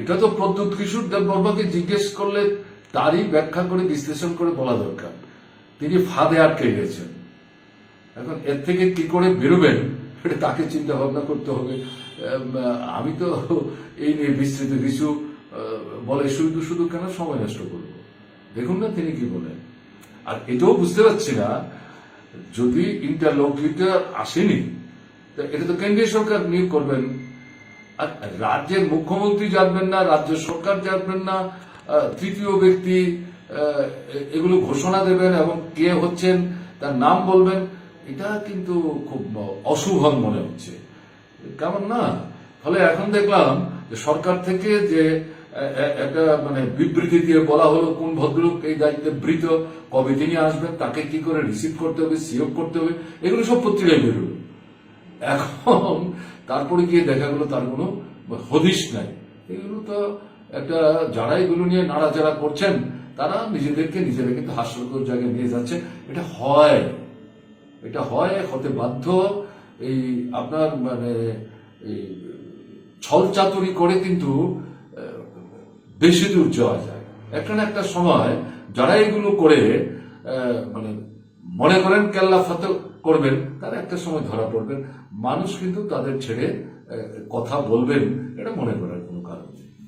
এটা তো প্রদ্যুৎ কিশোর দেববর্মাকে জিজ্ঞেস করলে তারই ব্যাখ্যা করে বিশ্লেষণ করে বলা দরকার। তিনি ফাঁদে আটকে গেছেন। এখন এর থেকে কি করে বেরোবেন এটা তাকে চিন্তা ভাবনা করতে হবে। আমি তো এই নিয়ে বিস্তৃত কিছু বলে শুধু শুধু কেন সময় নষ্ট করবো। দেখুন না তিনি কি বলেন। আর এটাও বুঝতে পারছি না, যদি ইন্টারলোকিউটর আসেনি এটা তো কেন্দ্রীয় সরকার নিয়োগ করবেন, আর রাজ্যের মুখ্যমন্ত্রী জানবেন না, রাজ্য সরকার জানবেন না, তৃতীয় ব্যক্তি এগুলো ঘোষণা দেবেন এবং কে হচ্ছেন তার নাম বলবেন। এটা কিন্তু খুব অশুভন মনে হচ্ছে, কেমন না। ফলে এখন দেখলাম যে সরকার থেকে যে একটা মানে বিবৃতি দিয়ে বলা হলো কোন ভদ্রলোক এই দায়িত্বে বৃত, কবে তিনি আসবেন, তাকে কি করে রিসিভ করতে হবে, সিওপ করতে হবে, এগুলো সব পত্রিকায় বেরোলো। এখন তারপরে গিয়ে দেখা গেলো তার কোনো হদিশ নাই। এগুলো তো একটা যারা এগুলো নিয়ে নাড়াচাড়া করছেন তারা নিজেদেরকে নিজেরা কিন্তু হাস্যকর জায়গায় নিয়ে যাচ্ছে। এটা হতে বাধ্য। এই আপনার মানে এই ছল চাতুরি করে কিন্তু বেশি দূর যাওয়া যায়। একটা না একটা সময় যারা এগুলো করে মানে মনে করেন কেল্লা ফাতে করবেন, তারা একটা সময় ধরা পড়বেন। মানুষ কিন্তু তাদের ছেড়ে কথা বলবেন এটা মনে করেন।